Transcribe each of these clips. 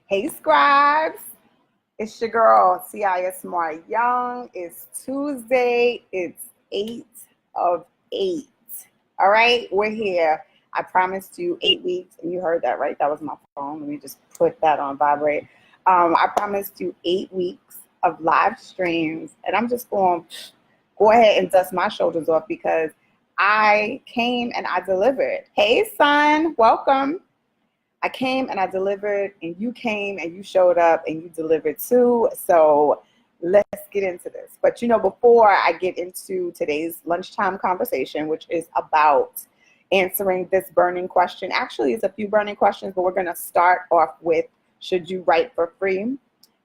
Hey, scribes. It's your girl, Taiia Smart Young. It's Tuesday. It's 8 of 8. All right, we're here. I promised you 8 weeks, and you heard that, right? That was my phone. Let me just put that on vibrate. I promised you 8 weeks of live streams, and I'm just going to go ahead and dust my shoulders off because I came and I delivered. Hey, son, welcome. I came and I delivered, and you came and you showed up and you delivered too. So let's get into this. But before I get into today's lunchtime conversation, which is about answering this burning question, actually it's a few burning questions, but we're going to start off with, should you write for free?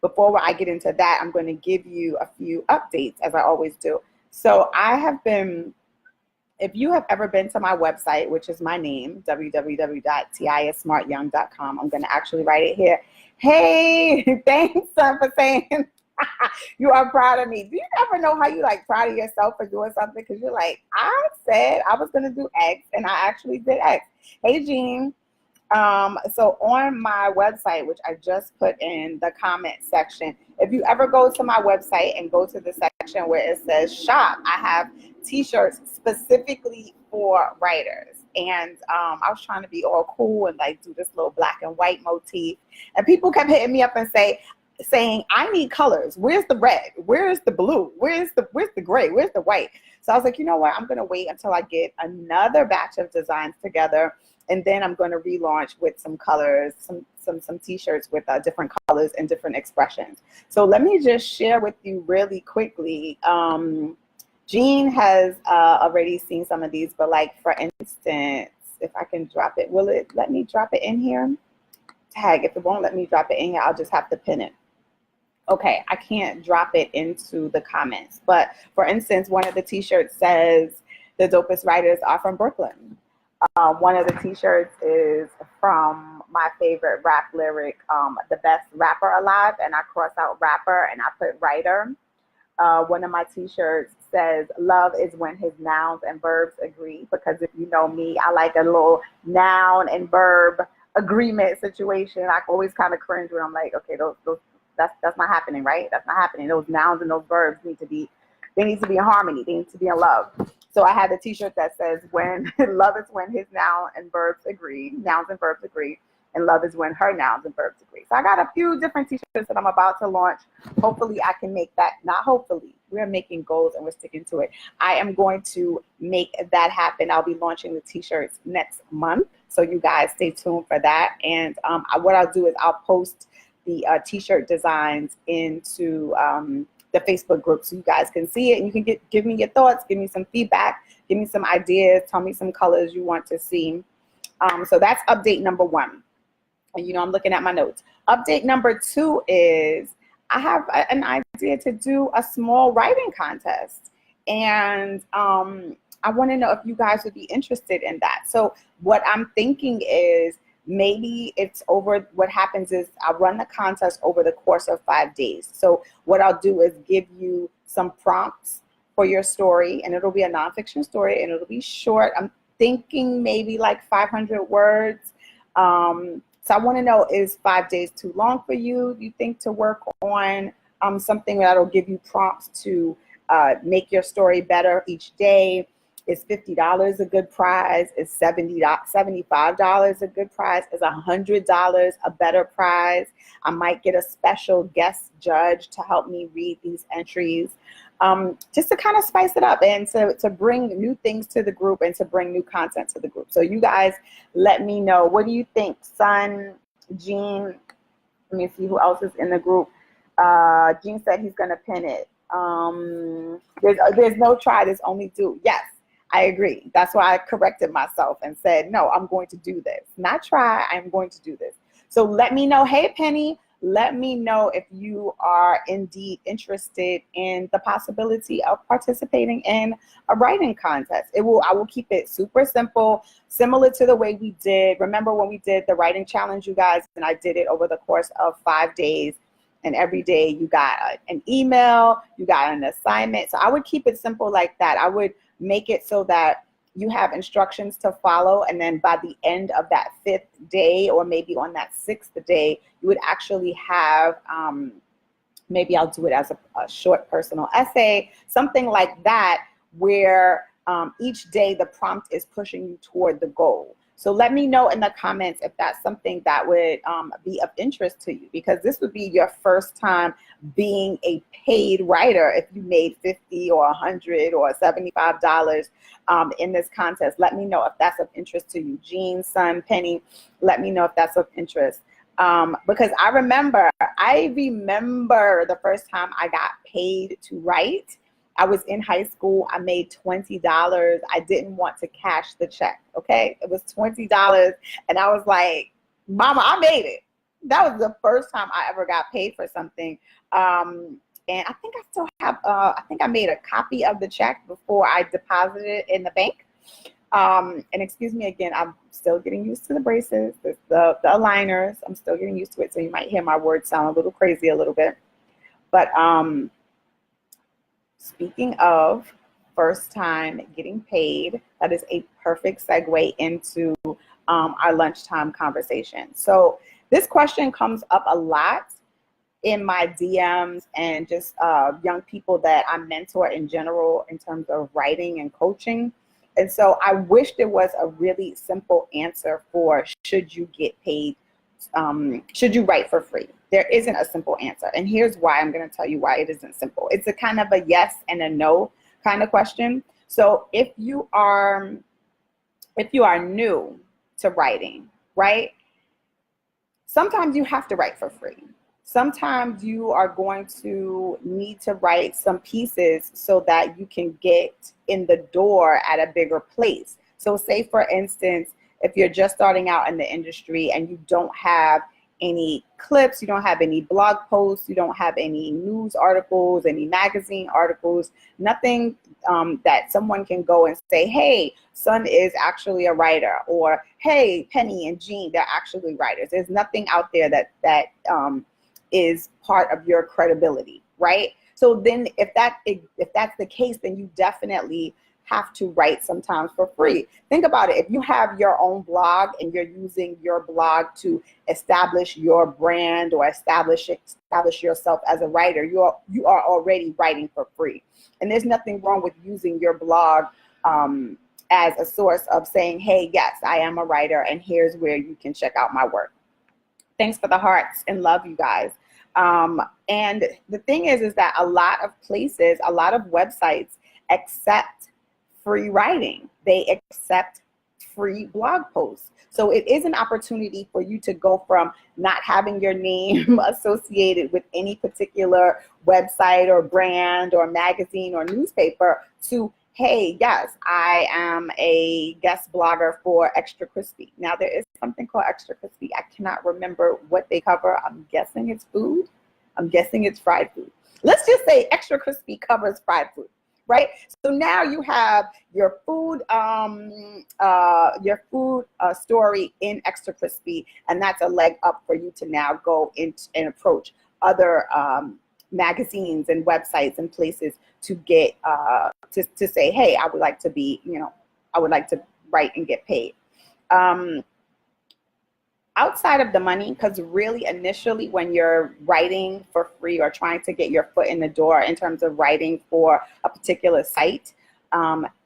Before I get into that, I'm going to give you a few updates, as I always do. So if you have ever been to my website, which is my name, www.taiasmartyoung.com, I'm going to actually write it here. Hey, thanks, son, for saying you are proud of me. Do you ever know how you proud of yourself for doing something? Because you're like, I said I was going to do X, and I actually did X. Hey, Jean. So on my website, which I just put in the comment section, if you ever go to my website and go to the section where it says shop, I have t-shirts specifically for writers. And I was trying to be all cool and do this little black and white motif. And people kept hitting me up and saying, I need colors. Where's the red? Where's the blue? Where's the gray? Where's the white? So I was like, you know what? I'm going to wait until I get another batch of designs together. And then I'm going to relaunch with some colors, some t-shirts with different colors and different expressions. So let me just share with you really quickly. Jean has already seen some of these, but for instance, if I can drop it, will it let me drop it in here? Tag, if it won't let me drop it in here, I'll just have to pin it. Okay, I can't drop it into the comments. But for instance, one of the t-shirts says, the dopest writers are from Brooklyn. One of the t-shirts is from my favorite rap lyric, the best rapper alive, and I cross out rapper and I put writer. One of my t-shirts says, love is when his nouns and verbs agree, because if you know me, I like a little noun and verb agreement situation. I always kind of cringe when I'm like, okay, that's not happening, right? That's not happening. Those nouns and those verbs need to be in harmony. They need to be in love. So I had a t-shirt that says, when love is when his nouns and verbs agree, and love is when her nouns and verbs agree. So I got a few different t-shirts that I'm about to launch. Hopefully I can make that, not hopefully, we're making goals and we're sticking to it. I am going to make that happen. I'll be launching the t-shirts next month. So you guys stay tuned for that. And what I'll do is I'll post the t-shirt designs into the Facebook group so you guys can see it, and you can give me your thoughts, give me some feedback, give me some ideas, tell me some colors you want to see. So that's update number 1. And I'm looking at my notes. Update number 2 is I have an idea to do a small writing contest. And I want to know if you guys would be interested in that. So what I'm thinking is, maybe it's over. What happens is I'll run the contest over the course of 5 days. So what I'll do is give you some prompts for your story, and it'll be a nonfiction story, and it'll be short. I'm thinking maybe 500 words. So I want to know, is 5 days too long for you? Do you think to work on something that'll give you prompts to make your story better each day? Is $50 a good prize? Is $75 a good prize? Is $100 a better prize? I might get a special guest judge to help me read these entries, just to kind of spice it up and to bring new things to the group and to bring new content to the group. So you guys let me know. What do you think? Son, Jean, let me see who else is in the group. Jean said he's going to pin it. There's no try, there's only do. Yes. I agree. That's why I corrected myself and said, no, I'm going to do this. Not try, I'm going to do this. So let me know. Hey, Penny, let me know if you are indeed interested in the possibility of participating in a writing contest. I will keep it super simple, similar to the way we did. Remember when we did the writing challenge, you guys, and I did it over the course of 5 days. And every day you got an email, you got an assignment. So I would keep it simple like that. I would make it so that you have instructions to follow, and then by the end of that 5th day, or maybe on that 6th day, you would actually have, maybe I'll do it as a short personal essay, something like that, where each day the prompt is pushing you toward the goal. So let me know in the comments if that's something that would be of interest to you, because this would be your first time being a paid writer. If you made $50 or $100 or $75 in this contest, let me know if that's of interest to you. Jean, Sun, Penny, let me know if that's of interest. Because I remember the first time I got paid to write. I was in high school. I made $20. I didn't want to cash the check. Okay. It was $20. And I was like, Mama, I made it. That was the first time I ever got paid for something. And I think I still have, I think I made a copy of the check before I deposited it in the bank. And excuse me again, I'm still getting used to the braces, the aligners. I'm still getting used to it. So you might hear my words sound a little crazy a little bit. But, speaking of first time getting paid, that is a perfect segue into our lunchtime conversation. So this question comes up a lot in my DMs and just young people that I mentor in general in terms of writing and coaching. And so I wish there was a really simple answer for should you get paid, should you write for free? There isn't a simple answer. And here's why. I'm going to tell you why it isn't simple. It's a kind of a yes and a no kind of question. So if you are new to writing, right? Sometimes you have to write for free. Sometimes you are going to need to write some pieces so that you can get in the door at a bigger place. So say, for instance, if you're just starting out in the industry and you don't have any clips, you don't have any blog posts, you don't have any news articles, any magazine articles, nothing that someone can go and say, hey, Sun is actually a writer, or hey, Penny and Jean, they're actually writers. There's nothing out there that is part of your credibility, right? So then if that's the case, then you definitely have to write sometimes for free. Think about it. If you have your own blog and you're using your blog to establish your brand or establish yourself as a writer, you are already writing for free. And there's nothing wrong with using your blog as a source of saying, hey, yes, I am a writer and here's where you can check out my work. Thanks for the hearts and love, you guys. And the thing is that a lot of places, a lot of websites accept free writing. They accept free blog posts. So it is an opportunity for you to go from not having your name associated with any particular website or brand or magazine or newspaper to, hey, yes, I am a guest blogger for Extra Crispy. Now there is something called Extra Crispy. I cannot remember what they cover. I'm guessing it's food. I'm guessing it's fried food. Let's just say Extra Crispy covers fried food. Right? So now you have your food story in Extra Crispy, and that's a leg up for you to now go in and approach other magazines and websites and places to get to say, hey, I would like to be, I would like to write and get paid. Outside of the money, because really initially when you're writing for free or trying to get your foot in the door in terms of writing for a particular site,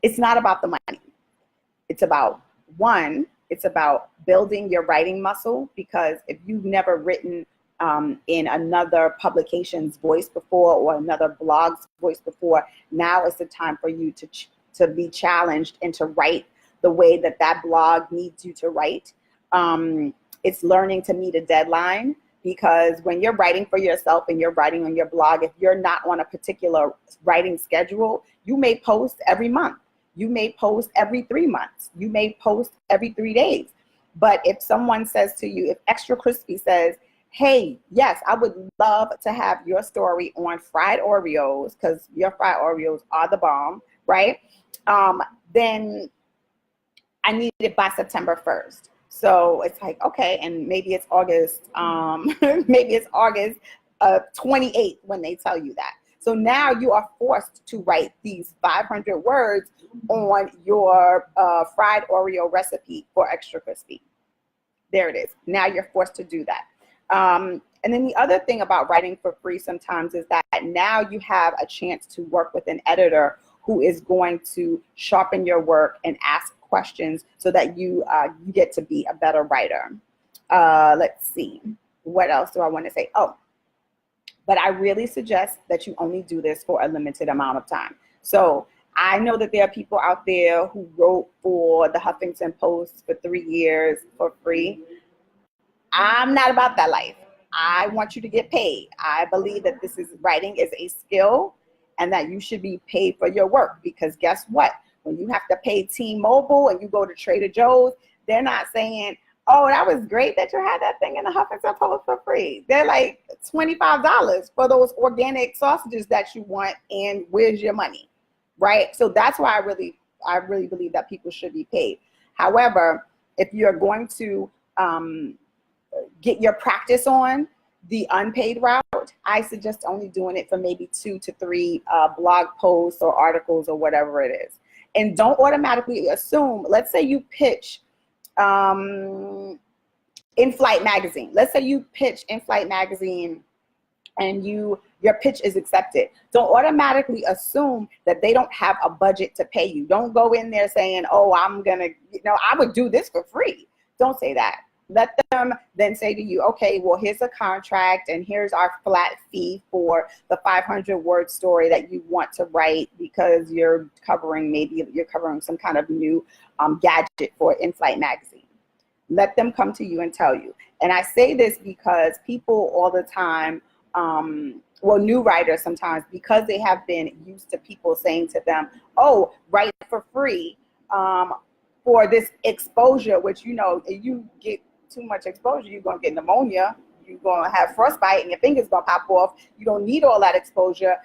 it's not about the money. It's about, one, it's about building your writing muscle, because if you've never written in another publication's voice before or another blog's voice before, now is the time for you to be challenged and to write the way that blog needs you to write. It's learning to meet a deadline, because when you're writing for yourself and you're writing on your blog, if you're not on a particular writing schedule, you may post every month. You may post every 3 months. You may post every 3 days. But if someone says to you, if Extra Crispy says, hey, yes, I would love to have your story on fried Oreos, because your fried Oreos are the bomb, right? Then I need it by September 1st. So it's like, okay, and maybe it's August, maybe it's August 28th when they tell you that. So now you are forced to write these 500 words on your fried Oreo recipe for extra crispy. There it is. Now you're forced to do that. And then the other thing about writing for free sometimes is that now you have a chance to work with an editor who is going to sharpen your work and ask questions so that you get to be a better writer. Let's see. What else do I want to say? Oh, but I really suggest that you only do this for a limited amount of time. So I know that there are people out there who wrote for the Huffington Post for 3 years for free. I'm not about that life. I want you to get paid. I believe that writing is a skill and that you should be paid for your work, because guess what? When you have to pay T-Mobile and you go to Trader Joe's, they're not saying, oh, that was great that you had that thing in the Huffington Post for free. They're like $25 for those organic sausages that you want, and where's your money, right? So that's why I really believe that people should be paid. However, if you're going to get your practice on the unpaid route, I suggest only doing it for maybe 2 to 3 blog posts or articles or whatever it is. And don't automatically assume, let's say you pitch In-Flight Magazine. Let's say you pitch In-Flight Magazine and your pitch is accepted. Don't automatically assume that they don't have a budget to pay you. Don't go in there saying, oh, I would do this for free. Don't say that. Let them then say to you, okay, well, here's a contract and here's our flat fee for the 500-word story that you want to write, because you're covering some kind of new gadget for In-Flight Magazine. Let them come to you and tell you. And I say this because people all the time, new writers sometimes, because they have been used to people saying to them, oh, write for free for this exposure, which, if you get too much exposure, you're going to get pneumonia, you're going to have frostbite, and your finger's going to pop off. You don't need all that exposure.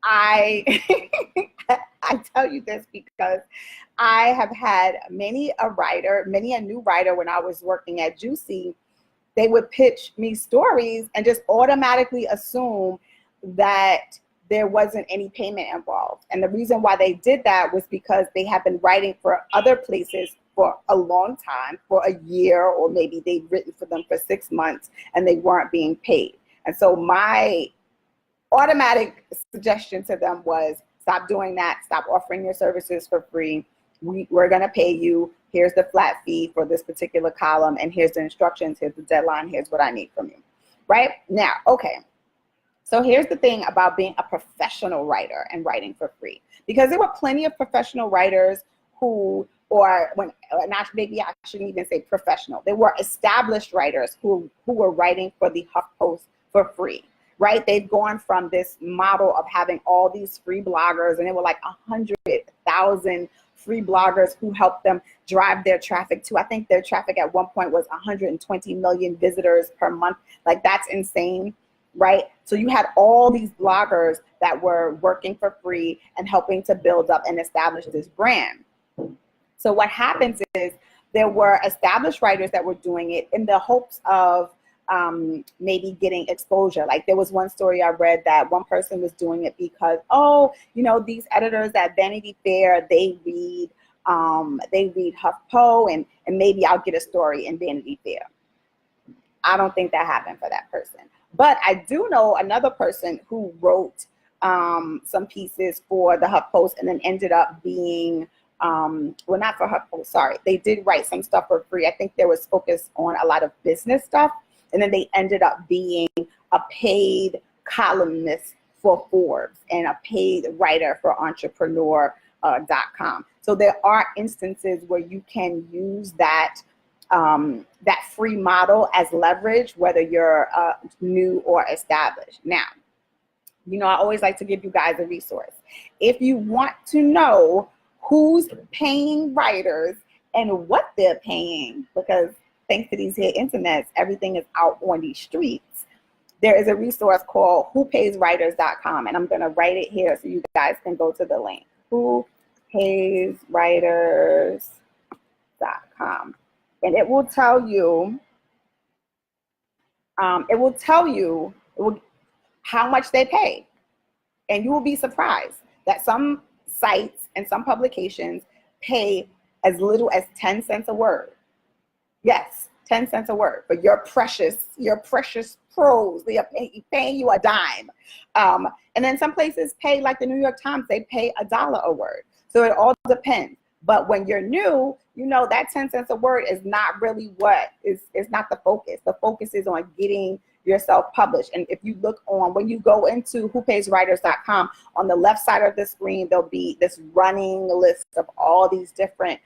I tell you this because I have had many a new writer when I was working at Juicy. They would pitch me stories and just automatically assume that there wasn't any payment involved. And the reason why they did that was because they have been writing for other places for a long time, for a year, or maybe they've written for them for 6 months and they weren't being paid. And so my automatic suggestion to them was, stop doing that. Stop offering your services for free. We're going to pay you. Here's the flat fee for this particular column, and here's the instructions, here's the deadline, here's what I need from you. Right? Now, okay. So here's the thing about being a professional writer and writing for free, because there were plenty of professional writers maybe I shouldn't even say professional. They were established writers who were writing for the HuffPost for free, right? They've gone from this model of having all these free bloggers, and it were like 100,000 free bloggers who helped them drive their traffic to, I think their traffic at one point was 120 million visitors per month. Like, that's insane, right? So you had all these bloggers that were working for free and helping to build up and establish this brand. So what happens is there were established writers that were doing it in the hopes of maybe getting exposure. Like, there was one story I read that one person was doing it because, these editors at Vanity Fair, they read HuffPo, and maybe I'll get a story in Vanity Fair. I don't think that happened for that person. But I do know another person who wrote some pieces for the HuffPost and then ended up being, not for HuffPost, sorry. They did write some stuff for free. I think there was focus on a lot of business stuff. And then they ended up being a paid columnist for Forbes and a paid writer for entrepreneur.com. So there are instances where you can use that free model as leverage, whether you're new or established. Now, I always like to give you guys a resource. If you want to know who's paying writers and what they're paying, because thanks to these here internets, everything is out on these streets, there is a resource called whopayswriters.com, and I'm going to write it here so you guys can go to the link, whopayswriters.com. And it will tell you, how much they pay. And you will be surprised that some sites and some publications pay as little as 10 cents a word. Yes, 10 cents a word for your precious prose. They are paying you a dime. And then some places pay, like the New York Times, they pay $1 a word. So it all depends. But when you're new, you know that 10 cents a word is not really what is not the focus. The focus is on getting yourself published. And if you look on, when you go into whopayswriters.com, on the left side of the screen, there'll be this running list of all these different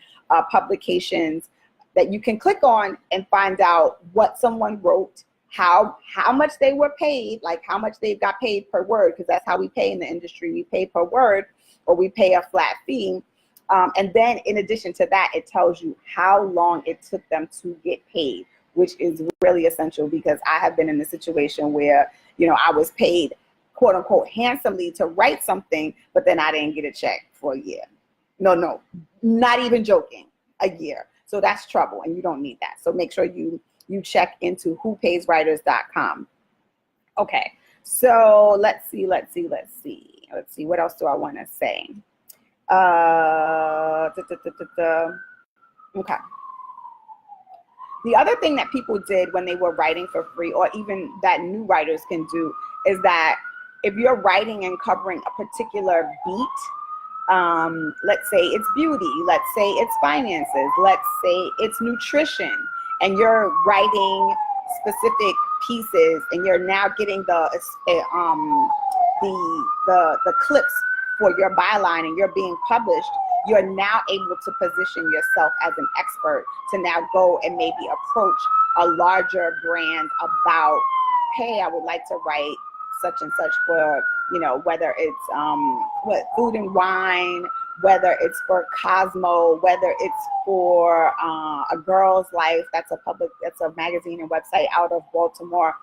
publications that you can click on and find out what someone wrote, how much they were paid, like how much they got paid per word, because that's how we pay in the industry. We pay per word, or we pay a flat fee. And then in addition to that, it tells you how long it took them to get paid, which is really essential, because I have been in a situation where, you know, I was paid, quote unquote, handsomely to write something, but then I didn't get a check for a year. No, not even joking, a year. So that's trouble, and you don't need that. So make sure you check into whopayswriters.com. Okay, so let's see. What else do I want to say? Okay. The other thing that people did when they were writing for free, or even that new writers can do, is that if you're writing and covering a particular beat, let's say it's beauty, let's say it's finances, let's say it's nutrition, and you're writing specific pieces, and you're now getting the clips for your byline, and you're being published, you're now able to position yourself as an expert to now go and maybe approach a larger brand about, hey, I would like to write such and such for, you know, whether it's food and wine, whether it's for Cosmo, whether it's for A Girl's Life, that's a magazine and website out of Baltimore.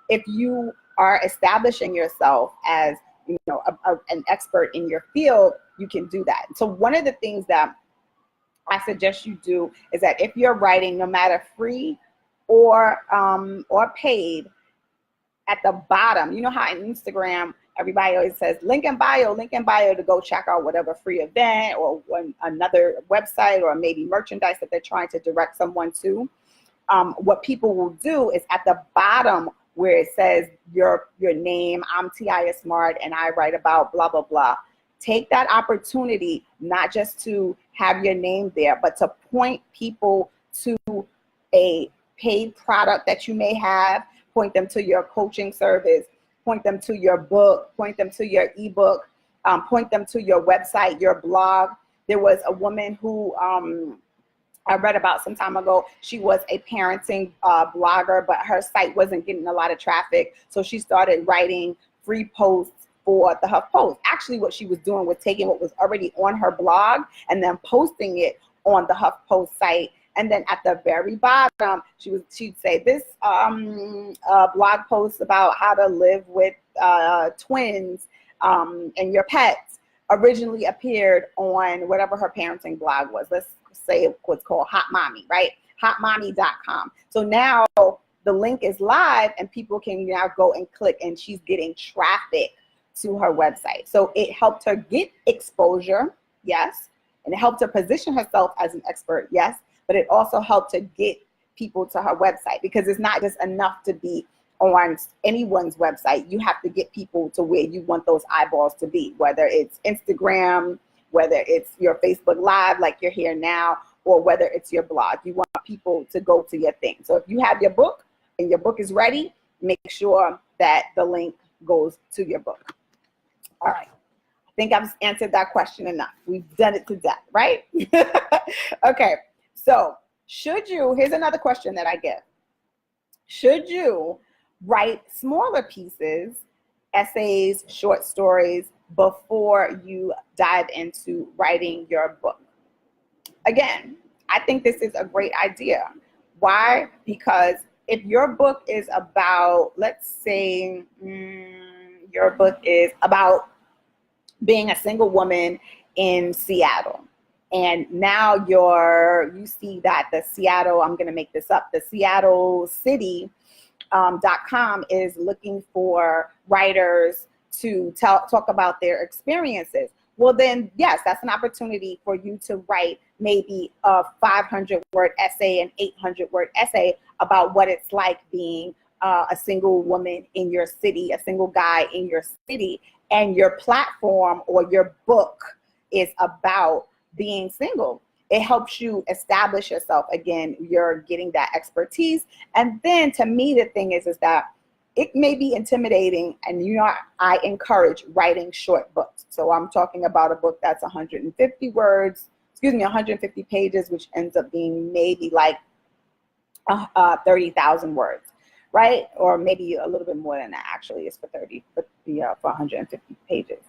If you are establishing yourself as, you know, an expert in your field, you can do that. So one of the things that I suggest you do is that if you're writing, no matter free or paid, at the bottom, you know how in Instagram, everybody always says link in bio to go check out whatever free event or another website or maybe merchandise that they're trying to direct someone to. What people will do is at the bottom where it says your name, I'm Taiia Smart and I write about blah, blah, blah. Take that opportunity, not just to have your name there, but to point people to a paid product that you may have, point them to your coaching service, point them to your book, point them to your ebook, point them to your website, your blog. There was a woman who I read about some time ago. She was a parenting blogger, but her site wasn't getting a lot of traffic. So she started writing free posts for the HuffPost. Actually, what she was doing was taking what was already on her blog and then posting it on the HuffPost site. And then at the very bottom, she'd say this blog post about how to live with twins and your pets originally appeared on whatever her parenting blog was. Let's say it was called Hot Mommy, right? Hotmommy.com. So now the link is live and people can now go and click, and she's getting traffic to her website. So it helped her get exposure, yes, and it helped her position herself as an expert, yes, but it also helped to get people to her website, because it's not just enough to be on anyone's website. You have to get people to where you want those eyeballs to be, whether it's Instagram, whether it's your Facebook Live like you're here now, or whether it's your blog. You want people to go to your thing. So if you have your book and your book is ready, make sure that the link goes to your book. All right. I think I've answered that question enough. We've done it to death, right? Okay. So here's another question that I get. Should you write smaller pieces, essays, short stories, before you dive into writing your book? Again, I think this is a great idea. Why? Because if your book is about, let's say, your book is about being a single woman in Seattle, and now you see that the Seattle, I'm going to make this up, the Seattle city .com is looking for writers to talk about their experiences. Well, then, yes, that's an opportunity for you to write maybe a 500-word essay, an 800-word essay about what it's like being a single woman in your city, a single guy in your city, and your platform or your book is about being single. It helps you establish yourself. Again, you're getting that expertise. And then to me, the thing is that it may be intimidating, and I encourage writing short books. So I'm talking about a book that's 150 words, 150 pages, which ends up being maybe like 30,000 words, right? Or maybe a little bit more than that. Actually, it's for 150 pages.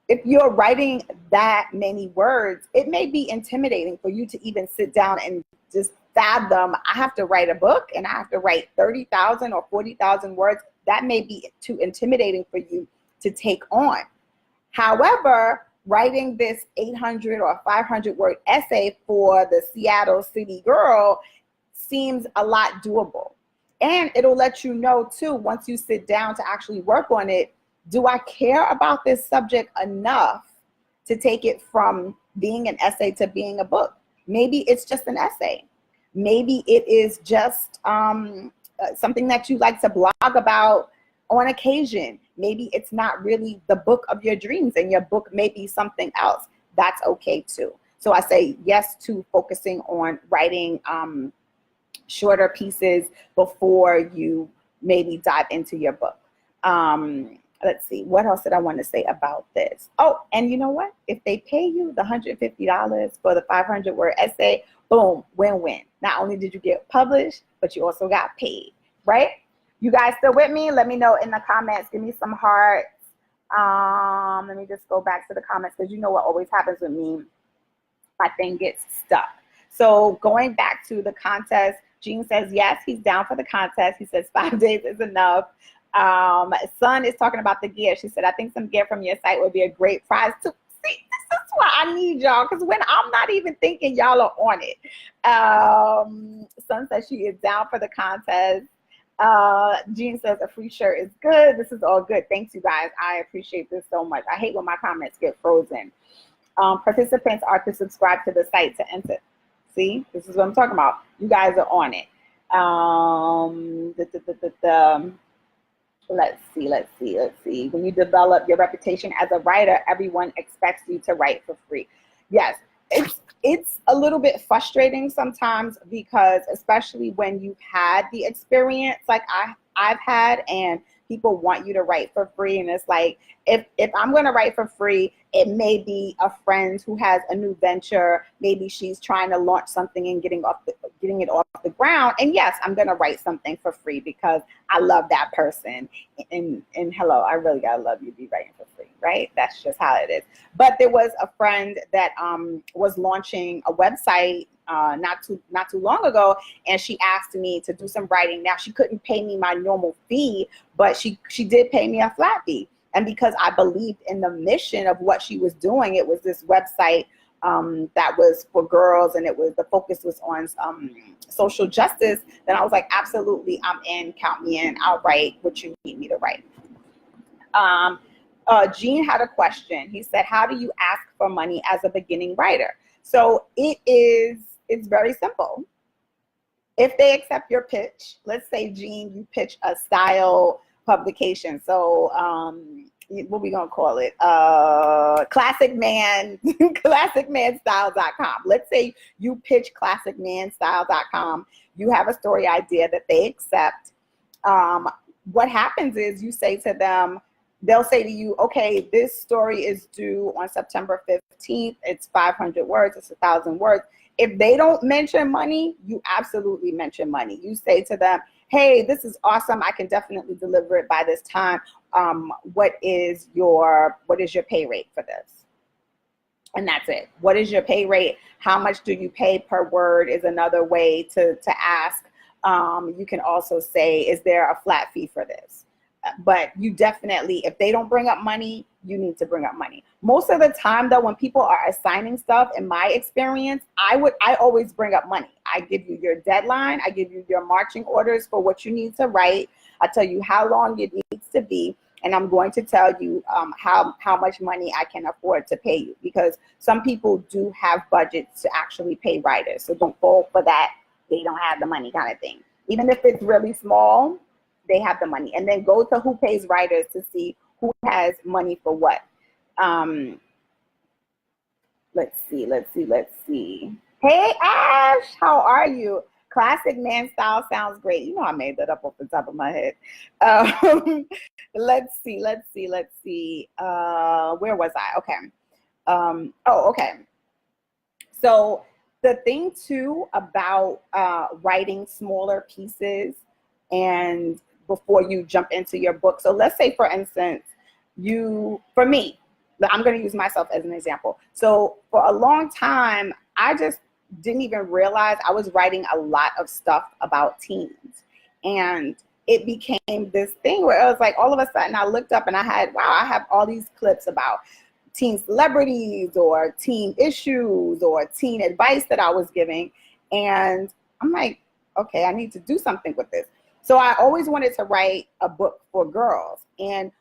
If you're writing that many words, it may be intimidating for you to even sit down and just fathom, I have to write a book and I have to write 30,000 or 40,000 words. That may be too intimidating for you to take on. However, writing this 800 or 500-word essay for the Seattle City girl seems a lot doable. And it'll let you know too, once you sit down to actually work on it, do I care about this subject enough to take it from being an essay to being a book? Maybe it's just an essay. Maybe it is just something that you like to blog about on occasion. Maybe it's not really the book of your dreams, and your book may be something else. That's okay too. So I say yes to focusing on writing shorter pieces before you maybe dive into your book. Let's see, what else did I want to say about this? Oh, and you know what? If they pay you the $150 for the 500-word essay, boom, win-win. Not only did you get published, but you also got paid, right? You guys still with me? Let me know in the comments. Give me some hearts. Let me just go back to the comments, because you know what always happens with me. My thing gets stuck. So going back to the contest, Gene says, yes, he's down for the contest. He says 5 days is enough. Sun is talking about the gear. She said, I think some gear from your site would be a great prize too. See, this is why I need y'all, because when I'm not even thinking, y'all are on it. Sun says she is down for the contest. Jean says a free shirt is good. This is all good. Thanks, you guys. I appreciate this so much. I hate when my comments get frozen. Participants are to subscribe to the site to enter. See, this is what I'm talking about. You guys are on it. Let's see. When you develop your reputation as a writer, everyone expects you to write for free. Yes, it's a little bit frustrating sometimes, because especially when you've had the experience like I've had, and people want you to write for free, and it's like, if I'm going to write for free, it may be a friend who has a new venture. Maybe she's trying to launch something and getting it off the ground. And yes, I'm going to write something for free because I love that person. And hello, I really got to love you to be writing for free, right? That's just how it is. But there was a friend that was launching a website not too long ago, and she asked me to do some writing. Now, she couldn't pay me my normal fee, but she did pay me a flat fee. And because I believed in the mission of what she was doing, it was this website that was for girls, and the focus was on social justice. Then I was like, absolutely, I'm in. Count me in. I'll write what you need me to write. Gene had a question. He said, how do you ask for money as a beginning writer? So it's very simple. If they accept your pitch, let's say, Gene, you pitch a style publication. So what we gonna call it? classicmanstyle.com. Let's say you pitch classicmanstyle.com. You have a story idea that they accept. What happens is you say to them, they'll say to you, okay, this story is due on September 15th. It's 500 words. It's 1,000 words. If they don't mention money, you absolutely mention money. You say to them, hey, this is awesome. I can definitely deliver it by this time. What is your pay rate for this? And that's it. What is your pay rate? How much do you pay per word is another way to ask. You can also say, is there a flat fee for this? But you definitely, if they don't bring up money, you need to bring up money. Most of the time though, when people are assigning stuff, in my experience, I always bring up money. I give you your deadline. I give you your marching orders for what you need to write. I tell you how long it needs to be. And I'm going to tell you how much money I can afford to pay you, because some people do have budgets to actually pay writers. So don't fall for that they don't have the money kind of thing. Even if it's really small, they have the money. And then go to who pays writers to see who has money for what. Let's see. Hey, Ash, how are you? Classic man style sounds great. You know, I made that up off the top of my head. Let's see. Where was I? Okay. Okay. So the thing too about writing smaller pieces and before you jump into your book. So let's say, for instance, for me, I'm going to use myself as an example. So for a long time, I just didn't even realize I was writing a lot of stuff about teens. And it became this thing where it was like, all of a sudden I looked up and I have all these clips about teen celebrities or teen issues or teen advice that I was giving. And I'm like, okay, I need to do something with this. So I always wanted to write a book for girls. And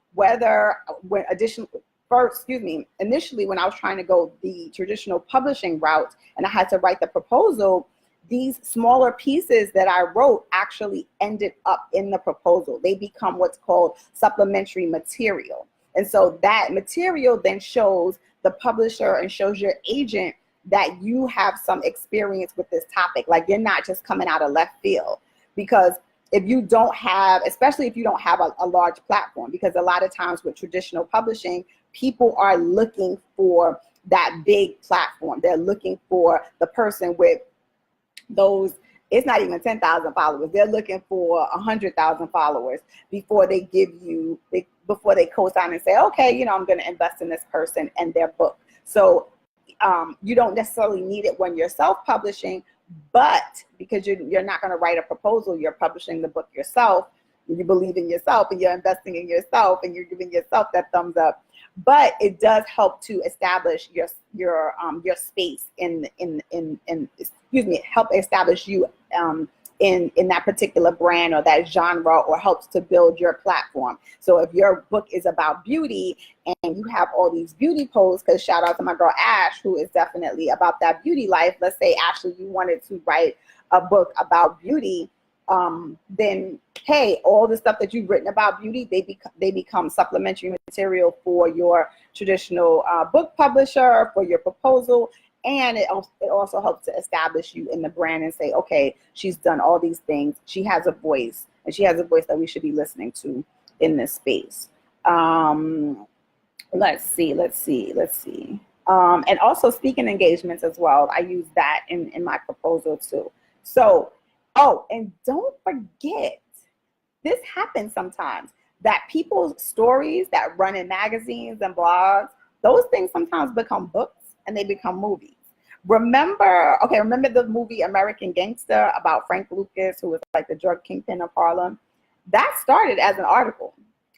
initially when I was trying to go the traditional publishing route and I had to write the proposal, these smaller pieces that I wrote actually ended up in the proposal. They become what's called supplementary material. And so that material then shows the publisher and shows your agent that you have some experience with this topic. Like, you're not just coming out of left field. Because if you don't have, especially if you don't have a large platform, because a lot of times with traditional publishing, people are looking for that big platform. They're looking for the person with those, it's not even 10,000 followers. They're looking for 100,000 followers before they before they co-sign and say, okay, I'm going to invest in this person and their book. So you don't necessarily need it when you're self-publishing, but because you're not going to write a proposal, you're publishing the book yourself. You believe in yourself and you're investing in yourself and you're giving yourself that thumbs up. But it does help to establish your space help establish you in that particular brand or that genre, or helps to build your platform. So if your book is about beauty and you have all these beauty posts, because shout out to my girl Ash, who is definitely about that beauty life. Let's say, Ashley, you wanted to write a book about beauty, then hey, all the stuff that you've written about beauty, they become supplementary material for your traditional book publisher, for your proposal. And it also helps to establish you in the brand and say, okay, she's done all these things. She has a voice, and she has a voice that we should be listening to in this space. Let's see. And also speaking engagements as well. I use that in my proposal too. So, and don't forget, this happens sometimes, that people's stories that run in magazines and blogs, those things sometimes become books and they become movies. Remember the movie American Gangster about Frank Lucas, who was like the drug kingpin of Harlem? That started as an article.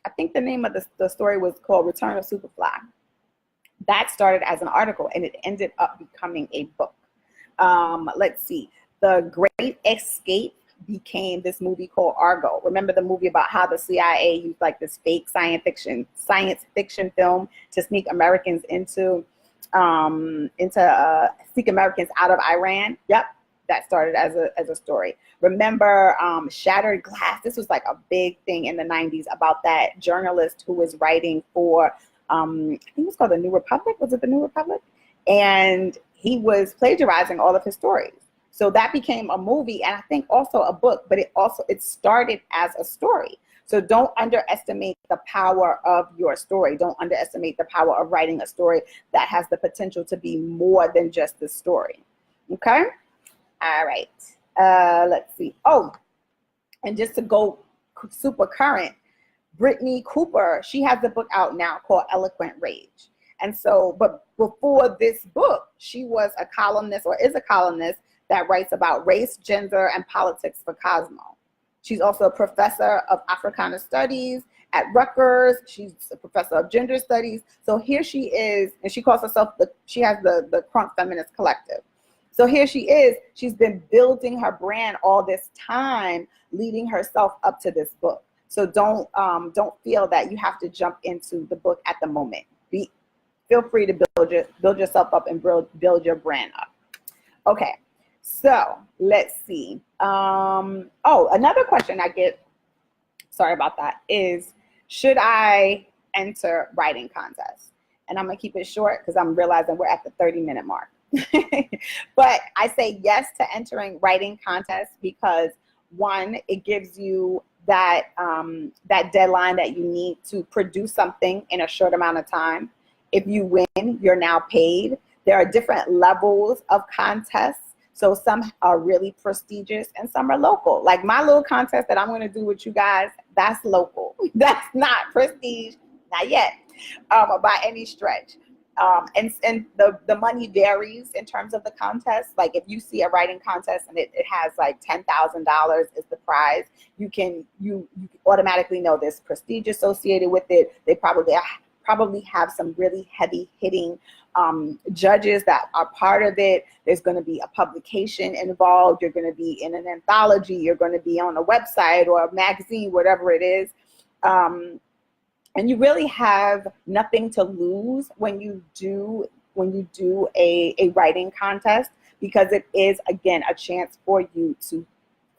I think the name of the story was called Return of Superfly. That started as an article and it ended up becoming a book. Let's see. The Great Escape became this movie called Argo. Remember the movie about how the CIA used like this fake science fiction film to sneak Americans sneak Americans out of Iran? Yep, that started as a story. Remember Shattered Glass? This was like a big thing in the 90s about that journalist who was writing for, I think it was called The New Republic. Was it The New Republic? And he was plagiarizing all of his stories. So that became a movie, and I think also a book, but it started as a story. So don't underestimate the power of your story. Don't underestimate the power of writing a story that has the potential to be more than just the story. Okay? All right. Let's see. Oh, and just to go super current, Brittany Cooper, she has a book out now called Eloquent Rage. And so, but before this book, she was a columnist, or is a columnist, that writes about race, gender, and politics for Cosmo. She's also a professor of Africana Studies, at Rutgers. She's a professor of gender studies. So here she is, and she calls herself, she has the Crunk Feminist Collective. So here she is, she's been building her brand all this time, leading herself up to this book. So don't feel that you have to jump into the book at the moment. Feel free to build yourself up and build your brand up. Okay, so let's see. Oh, another question I get, sorry about that, is should I enter writing contests? And I'm gonna keep it short because I'm realizing we're at the 30-minute mark. But I say yes to entering writing contests because, one, it gives you that deadline that you need to produce something in a short amount of time. If you win, you're now paid. There are different levels of contests. So some are really prestigious and some are local. Like my little contest that I'm going to do with you guys, that's local. That's not prestige, not yet, by any stretch. And the money varies in terms of the contest. Like if you see a writing contest and it has like $10,000 is the prize, you automatically know there's prestige associated with it. They probably have some really heavy hitting judges that are part of it. There's going to be a publication involved. You're going to be in an anthology. You're going to be on a website or a magazine, whatever it is. And you really have nothing to lose when you do a writing contest, because it is, again, a chance for you to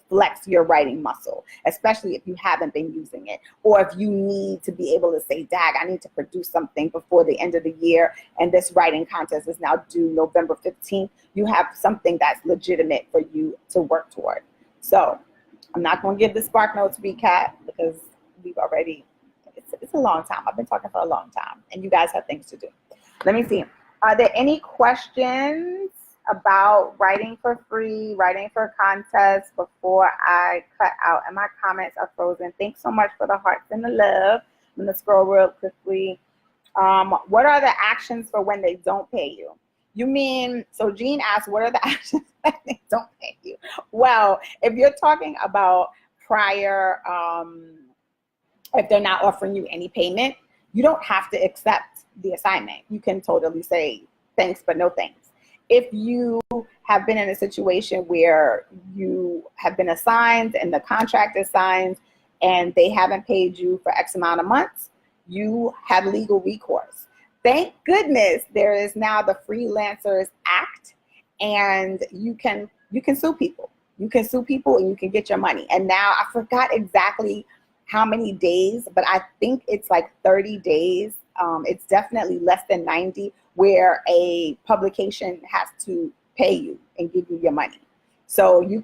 flex your writing muscle, especially if you haven't been using it, or if you need to be able to say, dag, I need to produce something before the end of the year, and this writing contest is now due November 15th. You have something that's legitimate for you to work toward. So I'm not going to give the Spark Notes recap because we've already, it's a long time. I've been talking for a long time, and you guys have things to do. Let me see. Are there any questions about writing for free, writing for contests before I cut out? And my comments are frozen. Thanks so much for the hearts and the love. I'm going to scroll real quickly. What are the actions for when they don't pay you? You mean, so Jean asked, what are the actions when they don't pay you? Well, if you're talking about prior, if they're not offering you any payment, you don't have to accept the assignment. You can totally say thanks, but no thanks. If you have been in a situation where you have been assigned and the contract is signed and they haven't paid you for X amount of months, you have legal recourse. Thank goodness there is now the Freelancers Act, and you can sue people. You can sue people and you can get your money. And now I forgot exactly how many days, but I think it's like 30 days. It's definitely less than 90 where a publication has to pay you and give you your money. So you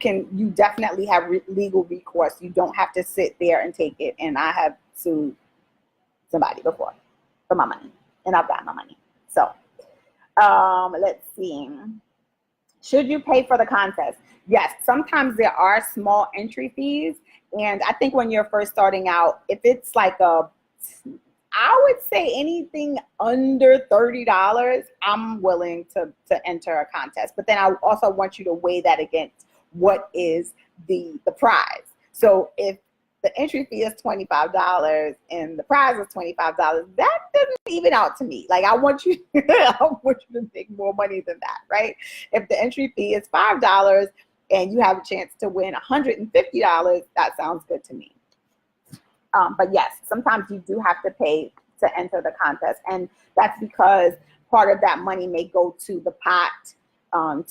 definitely have legal recourse. You don't have to sit there and take it. And I have sued somebody before for my money, and I've got my money. So let's see. Should you pay for the contest? Yes, sometimes there are small entry fees. And I think when you're first starting out, if it's like I would say anything under $30, I'm willing to enter a contest. But then I also want you to weigh that against what is the prize. So if the entry fee is $25 and the prize is $25, that doesn't even out to me. Like I want you to make more money than that, right? If the entry fee is $5 and you have a chance to win $150, that sounds good to me. But yes, sometimes you do have to pay to enter the contest. And that's because part of that money may go to the pot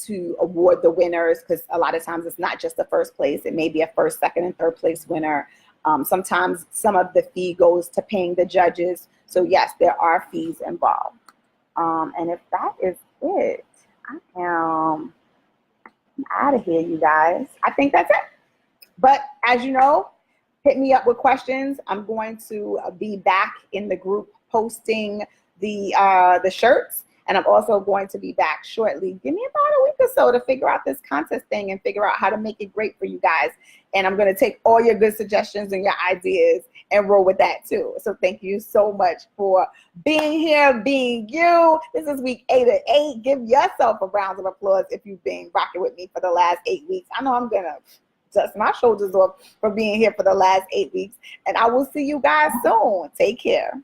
to award the winners, because a lot of times it's not just the first place. It may be a first, second, and third place winner. Sometimes some of the fee goes to paying the judges. So yes, there are fees involved. And if that is it, I am out of here, you guys. I think that's it. But as you know, hit me up with questions. I'm going to be back in the group posting the shirts, and I'm also going to be back shortly. Give me about a week or so to figure out this contest thing and figure out how to make it great for you guys. And I'm going to take all your good suggestions and your ideas and roll with that too. So thank you so much for being here, being you. This is week 8 of 8. Give yourself a round of applause if you've been rocking with me for the last 8 weeks. I know I'm going to dust my shoulders off for being here for the last 8 weeks. And I will see you guys soon. Take care.